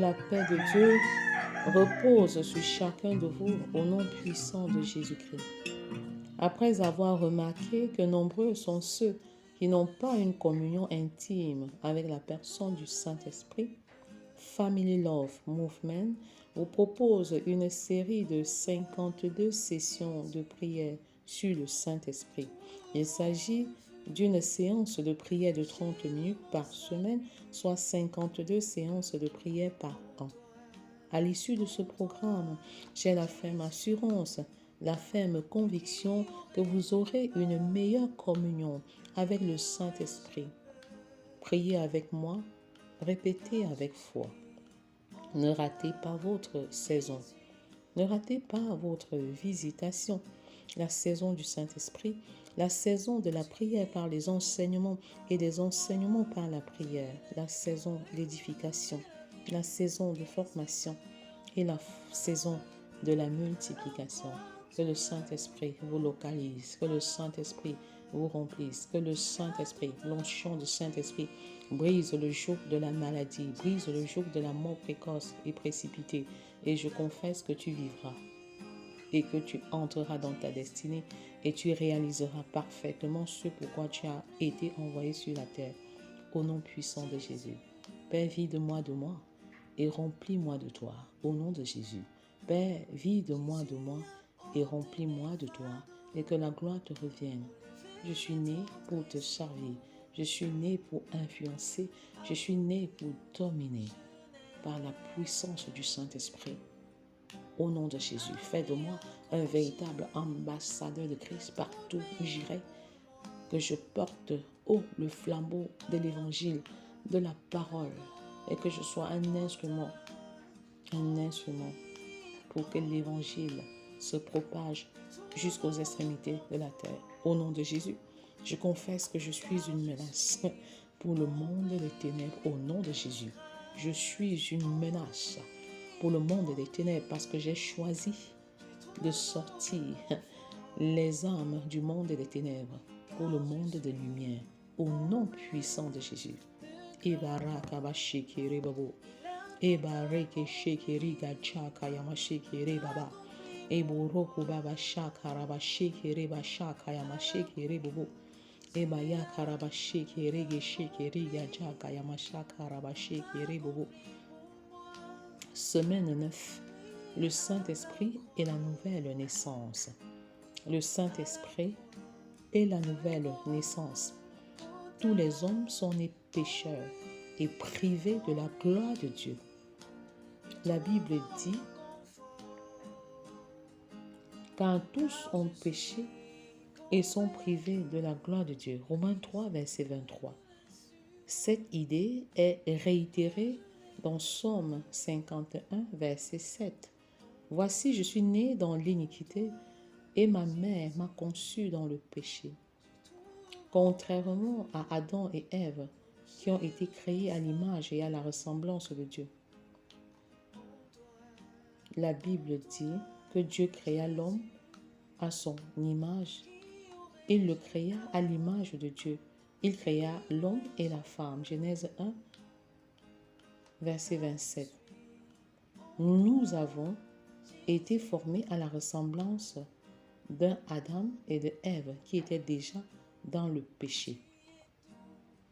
la paix de Dieu repose sur chacun de vous au nom puissant de Jésus-Christ. Après avoir remarqué que nombreux sont ceux qui n'ont pas une communion intime avec la personne du Saint-Esprit, Family Love Movement vous propose une série de 52 sessions de prière sur le Saint-Esprit. Il s'agit d'une séance de prière de 30 minutes par semaine, soit 52 séances de prière par an. À l'issue de ce programme, j'ai la ferme assurance, la ferme conviction que vous aurez une meilleure communion avec le Saint-Esprit. Priez avec moi, répétez avec foi. Ne ratez pas votre saison. Ne ratez pas votre visitation, la saison du Saint-Esprit, la saison de la prière par les enseignements et des enseignements par la prière, la saison d'édification, la saison de formation et la saison de la multiplication. Que le Saint-Esprit vous localise, que le Saint-Esprit vous remplisse, que le Saint-Esprit, l'onction du Saint-Esprit, brise le joug de la maladie, brise le joug de la mort précoce et précipitée. Et je confesse que tu vivras et que tu entreras dans ta destinée et tu réaliseras parfaitement ce pourquoi tu as été envoyé sur la terre. Au nom puissant de Jésus. Père, vide-moi de moi et remplis-moi de toi. Au nom de Jésus. Père, vide-moi de moi et remplis-moi de toi et que la gloire te revienne. Je suis né pour te servir. Je suis né pour influencer. Je suis né pour dominer par la puissance du Saint-Esprit. Au nom de Jésus, fais de moi un véritable ambassadeur de Christ partout où j'irai. Que je porte haut le flambeau de l'évangile, de la parole, et que je sois un instrument pour que l'évangile se propage jusqu'aux extrémités de la terre. Au nom de Jésus, je confesse que je suis une menace pour le monde des ténèbres. Au nom de Jésus, je suis une menace pour le monde des ténèbres parce que j'ai choisi de sortir les âmes du monde des ténèbres pour le monde de lumière. Au nom puissant de Jésus. Ebareke shekeri gachaka yamashekere baba. Eboroku baba shakaraba shekere bashaka yamashekere bobo. Ebaya karaba shekere geshekere gachaka yamashakaraba shekere bobo. Semaine 9. Le Saint-Esprit et la nouvelle naissance. Le Saint-Esprit et la nouvelle naissance. Tous les hommes sont nés pécheurs et privés de la gloire de Dieu. La Bible dit, car tous ont péché et sont privés de la gloire de Dieu. Romains 3, verset 23. Cette idée est réitérée dans Psaume 51, verset 7. Voici, je suis né dans l'iniquité et ma mère m'a conçu dans le péché. Contrairement à Adam et Ève, qui ont été créés à l'image et à la ressemblance de Dieu. La Bible dit que Dieu créa l'homme à son image. Il le créa à l'image de Dieu. Il créa l'homme et la femme. Genèse 1, verset 27. Nous avons été formés à la ressemblance d'un Adam et de Ève qui étaient déjà dans le péché.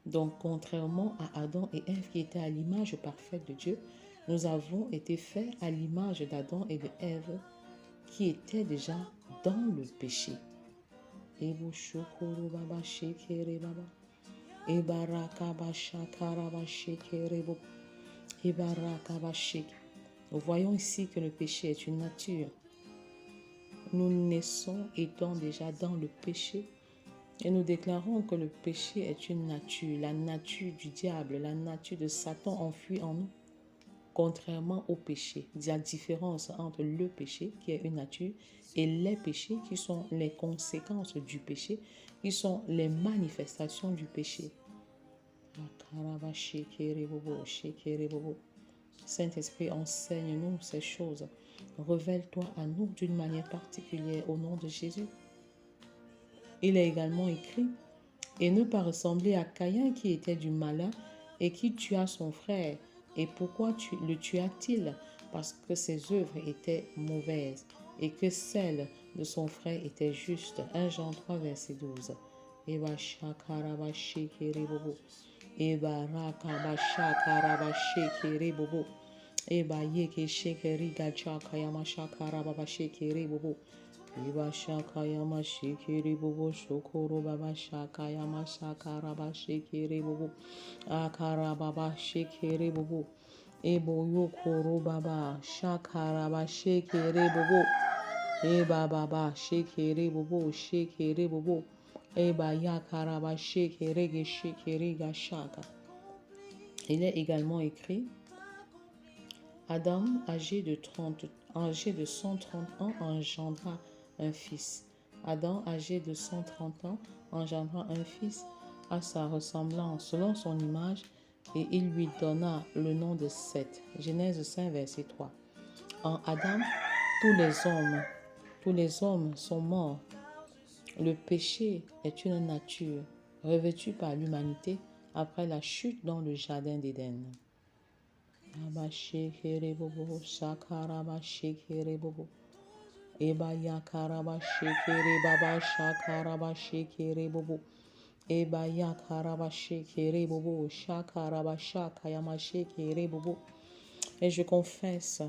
Donc, contrairement à Adam et Ève qui étaient à l'image parfaite de Dieu, nous avons été faits à l'image d'Adam et de Ève qui étaient déjà dans le péché. Nous voyons ici que le péché est une nature. Nous naissons étant déjà dans le péché. Et nous déclarons que le péché est une nature, la nature du diable, la nature de Satan enfuie en nous. Contrairement au péché, il y a différence entre le péché qui est une nature et les péchés qui sont les conséquences du péché, qui sont les manifestations du péché. Saint-Esprit, enseigne-nous ces choses. Révèle-toi à nous d'une manière particulière au nom de Jésus. Il est également écrit, et ne pas ressembler à Caïn qui était du malin et qui tua son frère. Et pourquoi le tua-t-il? Parce que ses œuvres étaient mauvaises et que celles de son frère étaient justes. 1 Jean 3, verset 12. Eba shakaraba shekere bobo. Eba rakaba shakaraba shekere bobo. Eba yeke shekeri gacha kayama shakaraba shekere bobo. Eba shakayama shekere bobo shokoro baba shakayama shakaraba shekere bobo. Akarababa shekere bobo. Ebo yokoro baba shakaraba shekere bobo. Eba baba shekere bobo shekere bobo. Eba yakaraba shekere ge shekere ga shaka. Il est également écrit: Adam, âgé de 130 ans, engendra un fils. Adam, âgé de 130 ans, engendra un fils à sa ressemblance, selon son image, et il lui donna le nom de Seth. Genèse 5, verset 3. En Adam, tous les hommes sont morts. Le péché est une nature revêtue par l'humanité après la chute dans le jardin d'Éden. Aba shekere bobo, shakaraba shekere bobo. Eba yakaraba shekere baba, shakaraba shekere bobo. Eba yakaraba shekere bobo, shakaraba shakayama shekere bobo. Et je confesse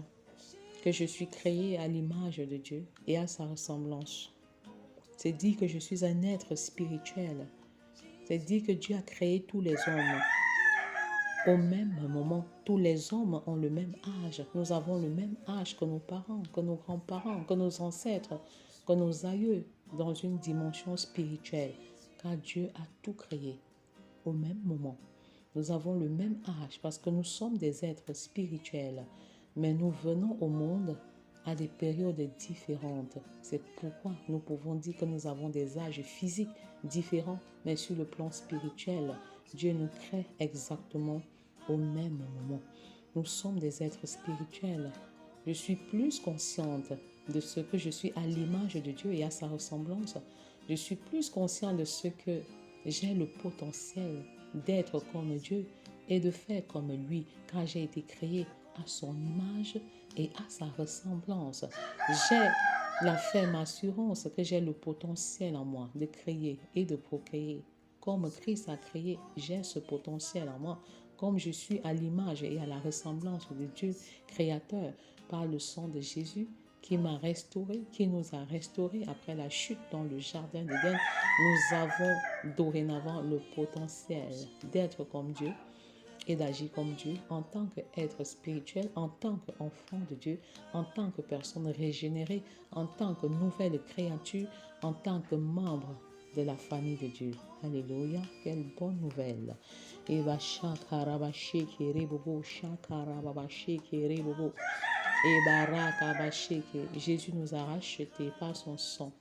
que je suis créé à l'image de Dieu et à sa ressemblance. C'est dit que je suis un être spirituel. C'est dit que Dieu a créé tous les hommes au même moment. Tous les hommes ont le même âge. Nous avons le même âge que nos parents, que nos grands-parents, que nos ancêtres, que nos aïeux, dans une dimension spirituelle. Car Dieu a tout créé au même moment. Nous avons le même âge parce que nous sommes des êtres spirituels. Mais nous venons au monde à des périodes différentes. C'est pourquoi nous pouvons dire que nous avons des âges physiques différents, mais sur le plan spirituel, Dieu nous crée exactement au même moment. Nous sommes des êtres spirituels. Je suis plus consciente de ce que je suis à l'image de Dieu et à sa ressemblance. Je suis plus consciente de ce que j'ai le potentiel d'être comme Dieu et de faire comme lui, car j'ai été créé à son image et à sa ressemblance. J'ai la ferme assurance que j'ai le potentiel en moi de créer et de procréer. Comme Christ a créé, j'ai ce potentiel en moi. Comme je suis à l'image et à la ressemblance de Dieu créateur par le sang de Jésus qui m'a restauré, qui nous a restaurés après la chute dans le jardin d'Éden, nous avons dorénavant le potentiel d'être comme Dieu et d'agir comme Dieu en tant qu'être spirituel, en tant qu'enfant de Dieu, en tant que personne régénérée, en tant que nouvelle créature, en tant que membre de la famille de Dieu. Alléluia, quelle bonne nouvelle. Et va shakaraba shekere bobo, shakaraba shekere bobo. Et baraka sheke. Jésus nous a rachetés par son sang.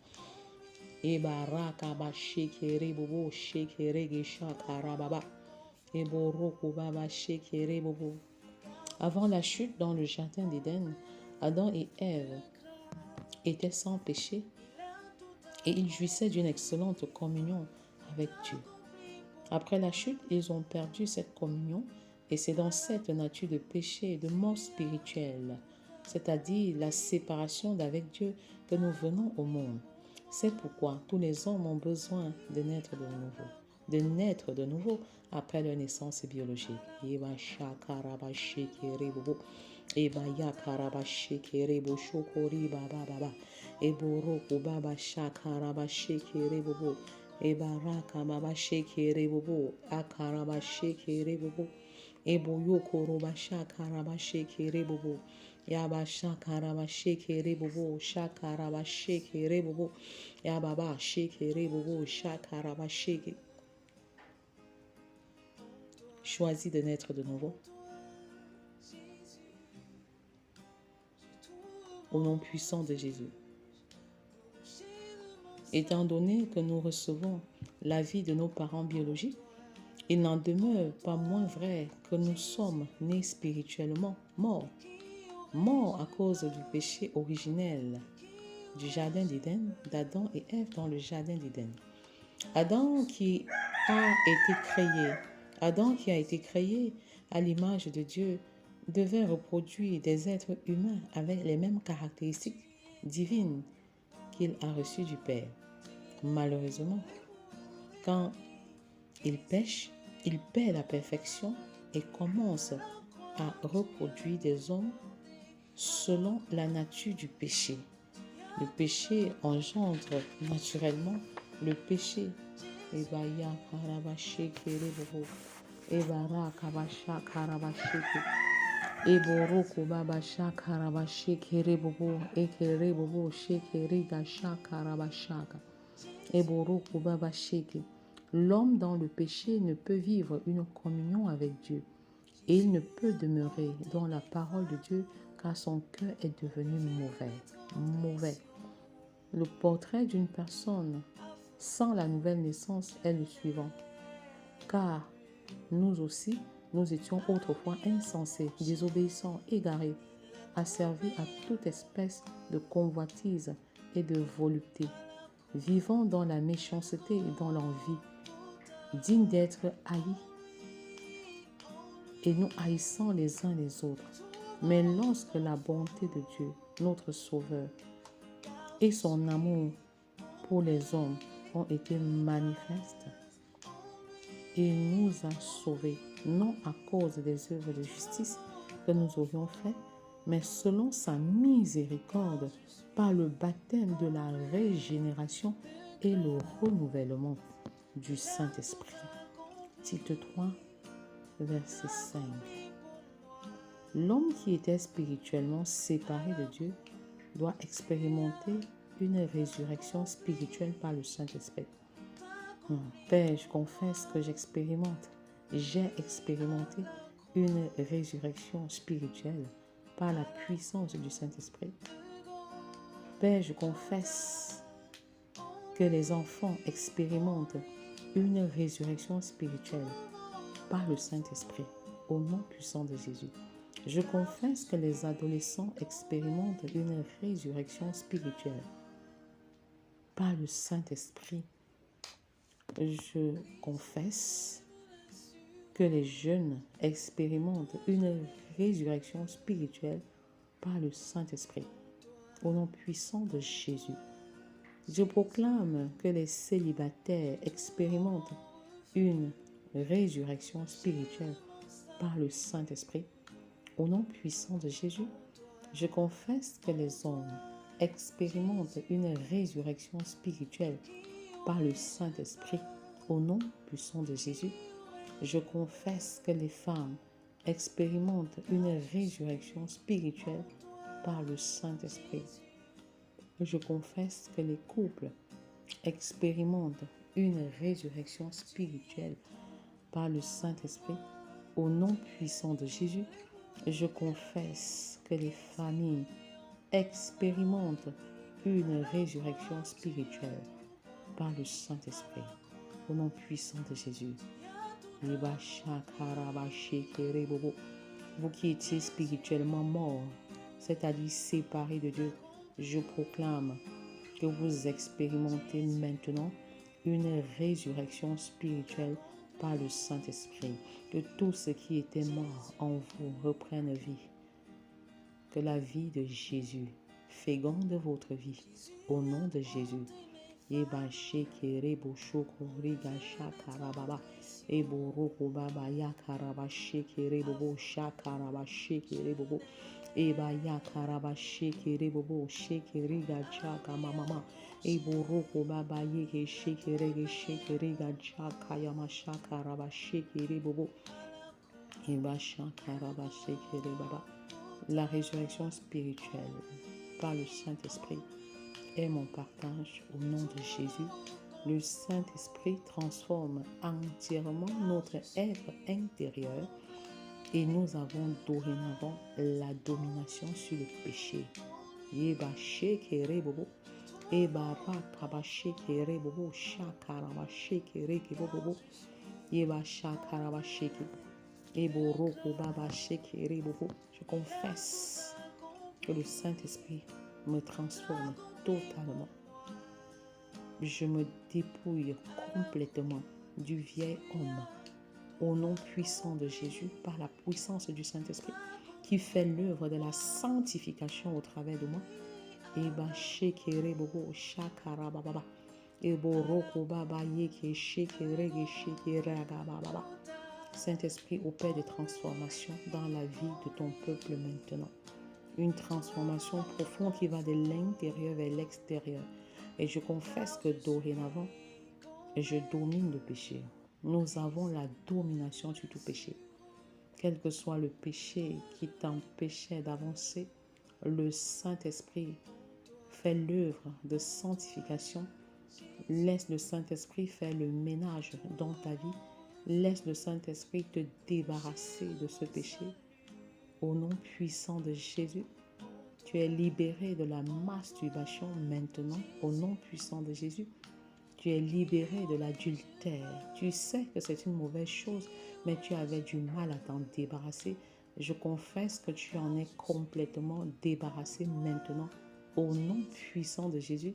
Et baraka shekere bobo, shekere gesha karababa. Et boroko baba shekere bobo. Avant la chute dans le jardin d'Éden, Adam et Ève étaient sans péché et ils jouissaient d'une excellente communion avec Dieu. Après la chute, ils ont perdu cette communion et c'est dans cette nature de péché et de mort spirituelle, c'est-à-dire la séparation d'avec Dieu, que nous venons au monde. C'est pourquoi tous les hommes ont besoin de naître de nouveau après leur naissance biologique. Eba shakaraba shekere bobo. Eba yakaraba shekere bo shokori baba baba. Ebo roko baba shakaraba shekere bobo. Eba rakababa shekere bobo. Akaraba shekere bobo. Ebo yokoroba shakaraba shekere bobo. Yaba shakaraba shekere bobo. Shakaraba shekere bobo. Yababa shekere bobo. Shakaraba shekere. Choisis de naître de nouveau. Au nom puissant de Jésus. Étant donné que nous recevons la vie de nos parents biologiques, il n'en demeure pas moins vrai que nous sommes nés spirituellement morts. Morts à cause du péché originel du jardin d'Éden, d'Adam et Ève dans le jardin d'Éden. Adam qui a été créé à l'image de Dieu devait reproduire des êtres humains avec les mêmes caractéristiques divines qu'il a reçues du Père. Malheureusement, quand il pêche, il perd la perfection et commence à reproduire des hommes selon la nature du péché. Le péché engendre naturellement le péché. Ebaya karabashi kerebo, ebara kabasha karabashi, eboro kubabasha karabashi kerebo, ekerebo shekeri gasha karabashaka, eboro kubabashi. L'homme dans le péché ne peut vivre une communion avec Dieu et il ne peut demeurer dans la parole de Dieu car son cœur est devenu mauvais. Le portrait d'une personne sans la nouvelle naissance est le suivant. Car nous aussi, nous étions autrefois insensés, désobéissants, égarés, asservis à toute espèce de convoitise et de volupté, vivant dans la méchanceté et dans l'envie, dignes d'être haïs, et nous haïssant les uns les autres. Mais lorsque la bonté de Dieu, notre Sauveur, et son amour pour les hommes ont été manifestes, il nous a sauvés, non à cause des œuvres de justice que nous aurions faites, mais selon sa miséricorde, par le baptême de la régénération et le renouvellement du Saint-Esprit. Tite 3, verset 5. L'homme qui était spirituellement séparé de Dieu doit expérimenter une résurrection spirituelle par le Saint-Esprit. Père, je confesse que j'ai expérimenté une résurrection spirituelle par la puissance du Saint-Esprit. Père, je confesse que les enfants expérimentent une résurrection spirituelle par le Saint-Esprit, au nom puissant de Jésus. Je confesse que les adolescents expérimentent une résurrection spirituelle par le Saint-Esprit. Je confesse que les jeunes expérimentent une résurrection spirituelle par le Saint-Esprit, au nom puissant de Jésus. Je proclame que les célibataires expérimentent une résurrection spirituelle par le Saint-Esprit, au nom puissant de Jésus. Je confesse que les hommes expérimentent une résurrection spirituelle par le Saint-Esprit, au nom puissant de Jésus. Je confesse que les femmes expérimentent une résurrection spirituelle par le Saint-Esprit. Je confesse que les couples expérimentent une résurrection spirituelle par le Saint-Esprit, au nom puissant de Jésus. Je confesse que les familles expérimentent une résurrection spirituelle par le Saint-Esprit, au nom puissant de Jésus. Vous qui étiez spirituellement morts, c'est-à-dire séparés de Dieu, je proclame que vous expérimentez maintenant une résurrection spirituelle par le Saint-Esprit. Que tout ce qui était mort en vous reprenne vie. Que la vie de Jésus féconde votre vie au nom de Jésus. Eba shekere boshoko riga shakarababa eboroko baba yakaraba shekere bobo shakaraba shekere bobo eba yakaraba shekere bobo shekere gachaka mama eboroko baba yeke shekere gachaka yama shakaraba shekere bobo eba shakaraba shekere baba. La résurrection spirituelle par le Saint-Esprit est mon partage au nom de Jésus. Le Saint-Esprit transforme entièrement notre être intérieur et nous avons dorénavant la domination sur le péché. Yeba shekere bobo, eba rakaba shekere bobo, shakaraba shekere bobo, yeba shakaraba shekere, ebo roko baba shekere bobo. Je confesse que le Saint-Esprit me transforme totalement. Je me dépouille complètement du vieil homme au nom puissant de Jésus par la puissance du Saint-Esprit. qui fait l'œuvre de la sanctification au travers de moi. Eba shekere bobo shakara baba. Ebo roko baba yeke shekere shekere baba. Saint-Esprit, opère des transformations dans la vie de ton peuple maintenant. Une transformation profonde qui va de l'intérieur vers l'extérieur. Et je confesse que dorénavant, je domine le péché. Nous avons la domination sur tout péché. Quel que soit le péché qui t'empêchait d'avancer, le Saint-Esprit fait l'œuvre de sanctification. Laisse le Saint-Esprit faire le ménage dans ta vie. Laisse le Saint-Esprit te débarrasser de ce péché. Au nom puissant de Jésus, tu es libéré de la masturbation maintenant. Au nom puissant de Jésus, tu es libéré de l'adultère. Tu sais que c'est une mauvaise chose, mais tu avais du mal à t'en débarrasser. Je confesse que tu en es complètement débarrassé maintenant. Au nom puissant de Jésus,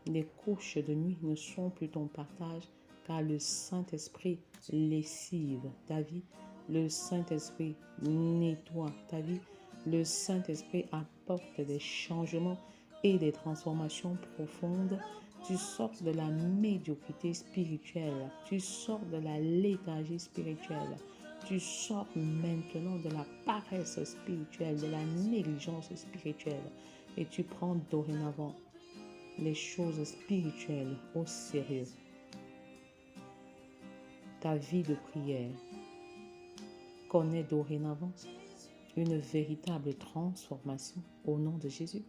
les couches de nuit ne sont plus ton partage, car le Saint-Esprit lessive ta vie. Le Saint-Esprit nettoie ta vie. Le Saint-Esprit apporte des changements et des transformations profondes. Tu sors de la médiocrité spirituelle. Tu sors de la léthargie spirituelle. Tu sors maintenant de la paresse spirituelle, de la négligence spirituelle. Et tu prends dorénavant les choses spirituelles au sérieux. Ta vie de prière connaît dorénavant une véritable transformation au nom de Jésus.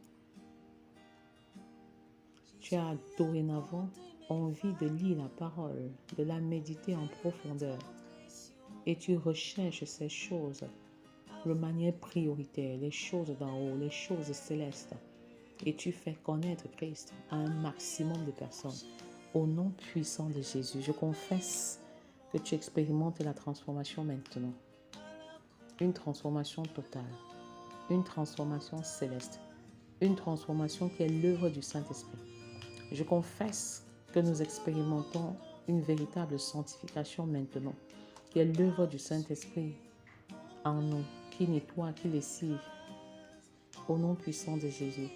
Tu as dorénavant envie de lire la parole, de la méditer en profondeur. Et tu recherches ces choses de manière prioritaire, les choses d'en haut, les choses célestes. Et tu fais connaître Christ à un maximum de personnes. Au nom puissant de Jésus, je confesse que tu expérimentes la transformation maintenant. Une transformation totale, une transformation céleste, une transformation qui est l'œuvre du Saint-Esprit. Je confesse que nous expérimentons une véritable sanctification maintenant, qui est l'œuvre du Saint-Esprit en nous, qui nettoie, qui lessive. Au nom puissant de Jésus,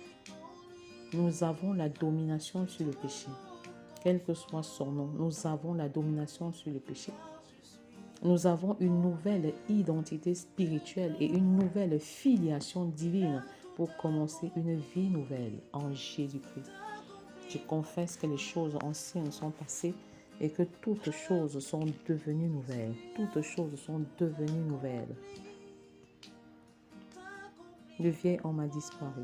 nous avons la domination sur le péché. Quel que soit son nom, nous avons la domination sur le péché. Nous avons une nouvelle identité spirituelle et une nouvelle filiation divine pour commencer une vie nouvelle en Jésus-Christ. Je confesse que les choses anciennes sont passées et que toutes choses sont devenues nouvelles. Toutes choses sont devenues nouvelles. Le vieil homme a disparu.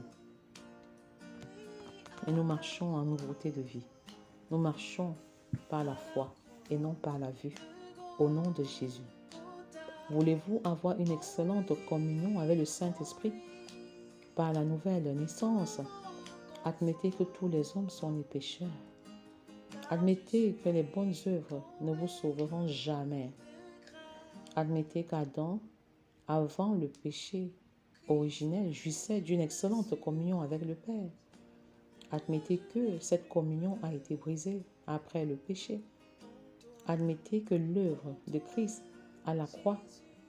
Et nous marchons en nouveauté de vie. Nous marchons par la foi et non par la vue. Au nom de Jésus. Voulez-vous avoir une excellente communion avec le Saint-Esprit par la nouvelle naissance? Admettez que tous les hommes sont des pécheurs. Admettez que les bonnes œuvres ne vous sauveront jamais. Admettez qu'Adam, avant le péché originel, jouissait d'une excellente communion avec le Père. Admettez que cette communion a été brisée après le péché. Admettez que l'œuvre de Christ à la croix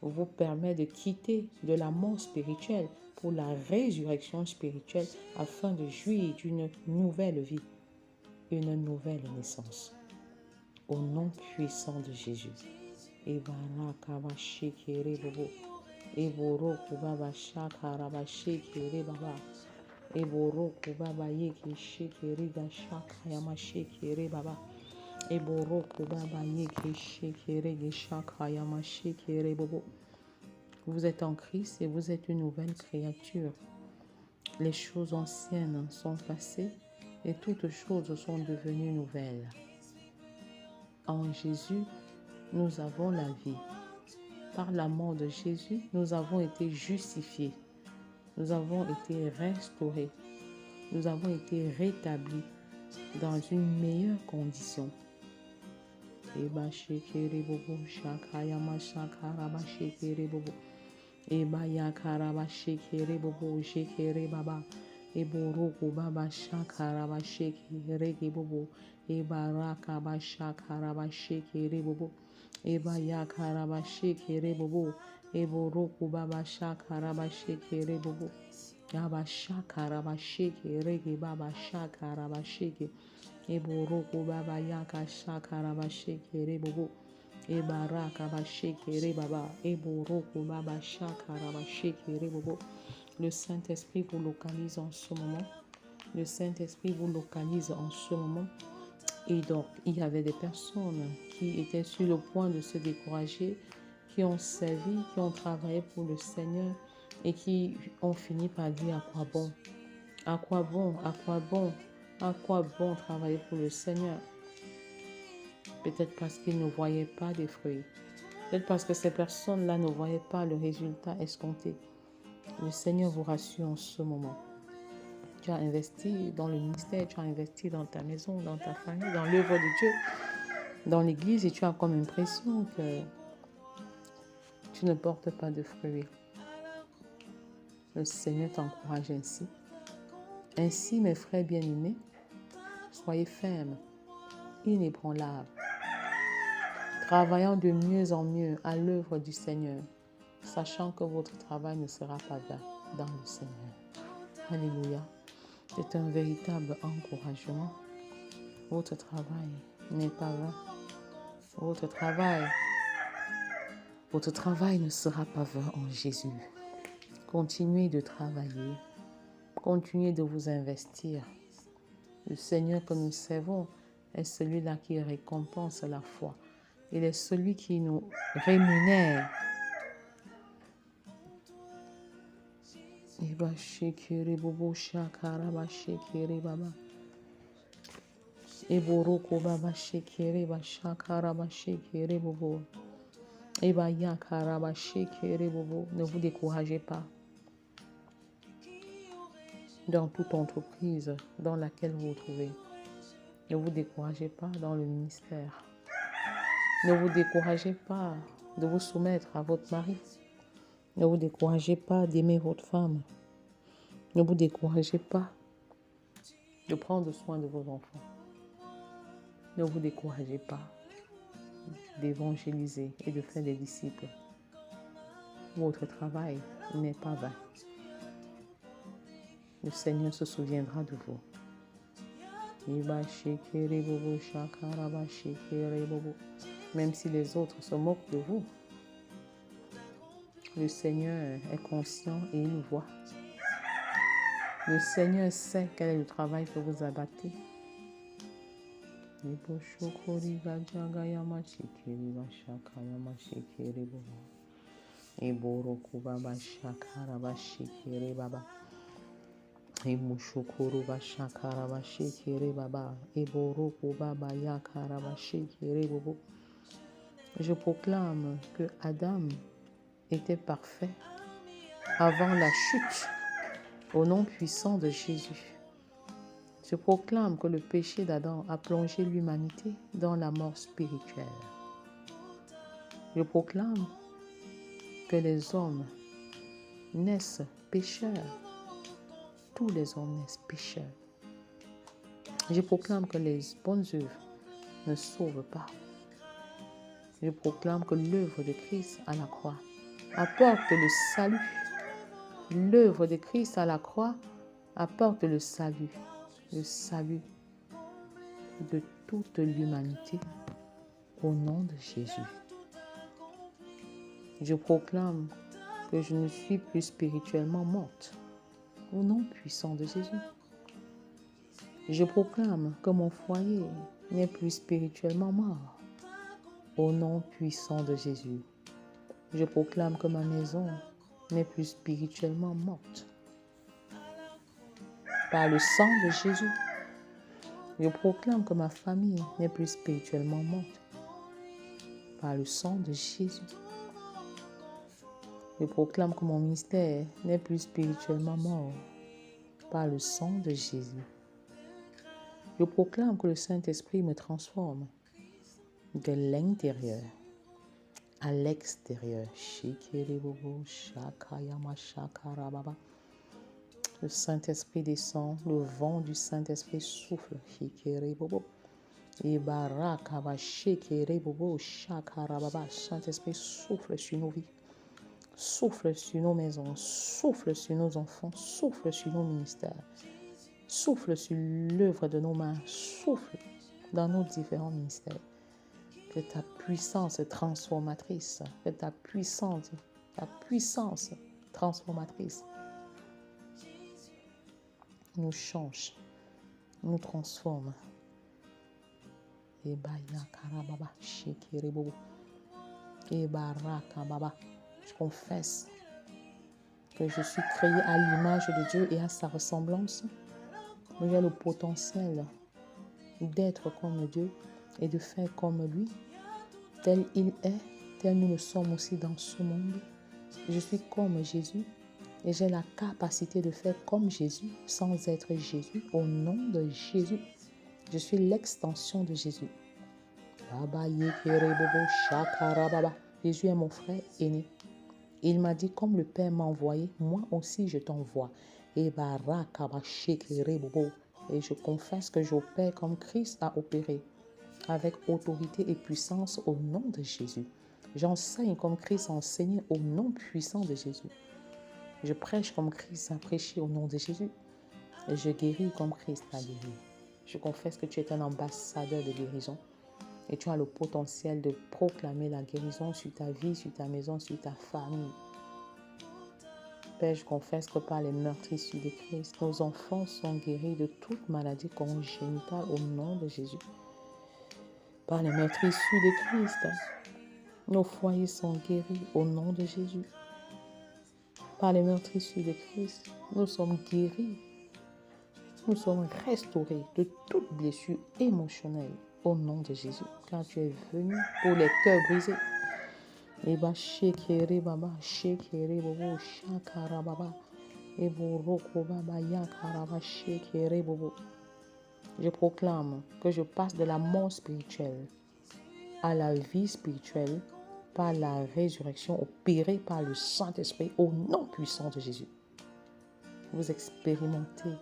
vous permet de quitter de la mort spirituelle pour la résurrection spirituelle afin de jouir d'une nouvelle vie, une nouvelle naissance. Au nom puissant de Jésus. Vous êtes en Christ et vous êtes une nouvelle créature. Les choses anciennes sont passées et toutes choses sont devenues nouvelles. En Jésus, nous avons la vie. Par la mort de Jésus, nous avons été justifiés. Nous avons été restaurés. Nous avons été rétablis dans une meilleure condition. Eba shekere bobo shakayama shakaraba shekere bobo. Eba yakaraba shekere bobo shekere baba. Ebo roko baba shakaraba shekere bobo. Eba rakaba shakaraba shekere bobo. Eba yakaraba shekere bobo. Eboroko baba shakaraba shekere bobo. Yaba shakaraba shekere ge baba shakaraba sheke. Eboroko baba yaka shakaraba shekere bobo. Ebaraka ba shekere baba. Eboroko baba shakaraba shekere bobo. Le Saint-Esprit vous localise en ce moment. Le Saint-Esprit vous localise en ce moment. Et donc, il y avait des personnes qui étaient sur le point de se décourager, qui ont servi, qui ont travaillé pour le Seigneur et qui ont fini par dire à quoi bon, à quoi bon, à quoi bon, à quoi bon travailler pour le Seigneur. Peut-être parce qu'ils ne voyaient pas des fruits. Peut-être parce que ces personnes-là ne voyaient pas le résultat escompté. Le Seigneur vous rassure en ce moment. Tu as investi dans le ministère, tu as investi dans ta maison, dans ta famille, dans l'œuvre de Dieu, dans l'église et tu as comme impression que tu ne portes pas de fruits. Le Seigneur t'encourage ainsi. Ainsi, mes frères bien-aimés, soyez fermes, inébranlables, travaillant de mieux en mieux à l'œuvre du Seigneur, sachant que votre travail ne sera pas vain dans le Seigneur. Alléluia. C'est un véritable encouragement. Votre travail n'est pas vain. Votre travail ne sera pas vain en Jésus. Continuez de travailler. Continuez de vous investir. Le Seigneur que nous servons est celui-là qui récompense la foi. Il est celui qui nous rémunère. Eba shekere bobo shakara ba shekere baba. Eboroko baba shekere ba shakara ba shekere bobo. Eba yakara ba shekere bobo. Ne vous découragez pas. Dans toute entreprise dans laquelle vous vous trouvez. Ne vous découragez pas dans le ministère. Ne vous découragez pas de vous soumettre à votre mari. Ne vous découragez pas d'aimer votre femme. Ne vous découragez pas de prendre soin de vos enfants. Ne vous découragez pas d'évangéliser et de faire des disciples. Votre travail n'est pas vain. Le Seigneur se souviendra de vous. Même si les autres se moquent de vous, le Seigneur est conscient et il voit. Le Seigneur sait quel est le travail que vous abattez. Je proclame que Adam était parfait avant la chute au nom puissant de Jésus. Je proclame que le péché d'Adam a plongé l'humanité dans la mort spirituelle. Je proclame que les hommes naissent pécheurs. Tous les hommes naissent pécheurs. Je proclame que les bonnes œuvres ne sauvent pas. Je proclame que l'œuvre de Christ à la croix apporte le salut. L'œuvre de Christ à la croix apporte le salut de toute l'humanité au nom de Jésus. Je proclame que je ne suis plus spirituellement morte au nom puissant de Jésus. Je proclame que mon foyer n'est plus spirituellement mort au nom puissant de Jésus. Je proclame que ma maison n'est plus spirituellement morte par le sang de Jésus. Je proclame que ma famille n'est plus spirituellement morte par le sang de Jésus. Je proclame que mon ministère n'est plus spirituellement mort par le sang de Jésus. Je proclame que le Saint-Esprit me transforme de l'intérieur à l'extérieur. Le Saint-Esprit descend, le vent du Saint-Esprit souffle. Saint-Esprit souffle sur nos vies. souffle sur nos maisons, souffle sur nos enfants, souffle sur nos ministères, souffle sur l'œuvre de nos mains, souffle dans nos différents ministères. Que ta puissance transformatrice, que ta puissance transformatrice nous change, nous transforme. Je confesse que je suis créé à l'image de Dieu et à sa ressemblance. J'ai le potentiel d'être comme Dieu et de faire comme lui. Tel il est, tel nous le sommes aussi dans ce monde. Je suis comme Jésus et j'ai la capacité de faire comme Jésus sans être Jésus. Au nom de Jésus, je suis l'extension de Jésus. Jésus est mon frère aîné. Il m'a dit, comme le Père m'a envoyé, moi aussi je t'envoie. Et je confesse que j'opère comme Christ a opéré, avec autorité et puissance au nom de Jésus. J'enseigne comme Christ a enseigné au nom puissant de Jésus. Je prêche comme Christ a prêché au nom de Jésus. Et je guéris comme Christ a guéri. Je confesse que tu es un ambassadeur de guérison. Et tu as le potentiel de proclamer la guérison sur ta vie, sur ta maison, sur ta famille. Père, je confesse que par les meurtrissures de Christ, nos enfants sont guéris de toute maladie congénitale au nom de Jésus. Par les meurtrissures de Christ, nos foyers sont guéris au nom de Jésus. Par les meurtrissures de Christ, nous sommes guéris. Nous sommes restaurés de toute blessure émotionnelle au nom de Jésus, car tu es venu pour les cœurs brisés. Je proclame que je passe de la mort spirituelle à la vie spirituelle par la résurrection opérée par le Saint-Esprit au nom puissant de Jésus. Vous expérimentez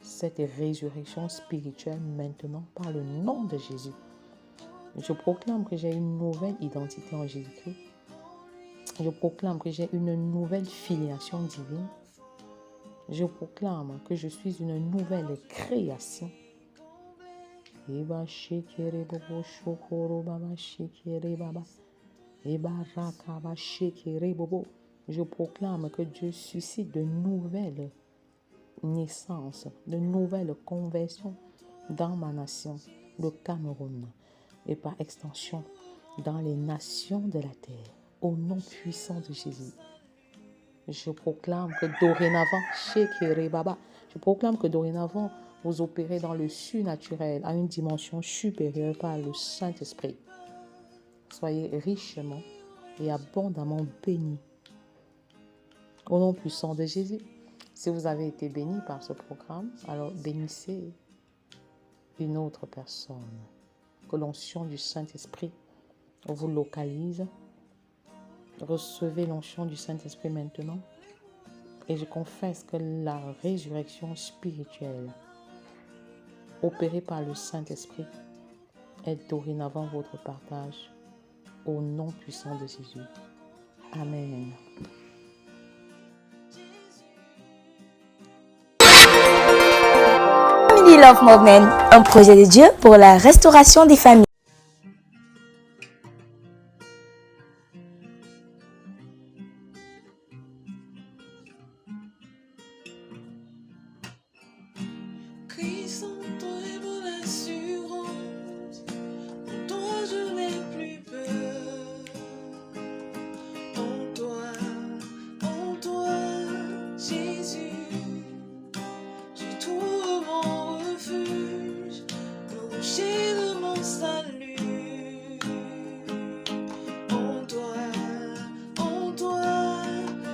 cette résurrection spirituelle maintenant par le nom de Jésus. Je proclame que j'ai une nouvelle identité en Jésus-Christ. Je proclame que j'ai une nouvelle filiation divine. Je proclame que je suis une nouvelle création. Je proclame que Dieu suscite de nouvelles naissances, de nouvelles conversions dans ma nation, le Cameroun, et par extension dans les nations de la terre, au nom puissant de Jésus. Je proclame que dorénavant, vous opérez dans le surnaturel à une dimension supérieure par le Saint-Esprit. Soyez richement et abondamment bénis. Au nom puissant de Jésus. Si vous avez été béni par ce programme, alors bénissez une autre personne. Que l'onction du Saint-Esprit vous localise. Recevez l'onction du Saint-Esprit maintenant. Et je confesse que la résurrection spirituelle opérée par le Saint-Esprit est dorénavant votre partage. Au nom puissant de Jésus. Amen. Family Love Movement, un projet de Dieu pour la restauration des familles. Christ en toi est mon assurance, en toi je n'ai plus peur. En toi, Jésus, j'ai trouvé mon refuge, le rocher de mon salut. En toi,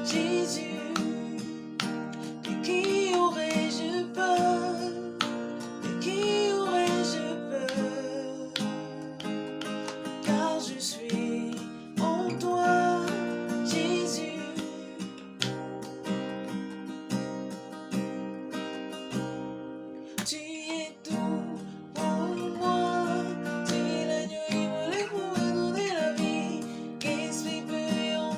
Jésus, de qui aurais-je peur? De qui aurais-je peur? Car je suis en toi, Jésus. Tu es tout pour moi. Tu es l'agneau immolé pour me donner la vie. Qu'est-ce qui peut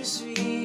je suis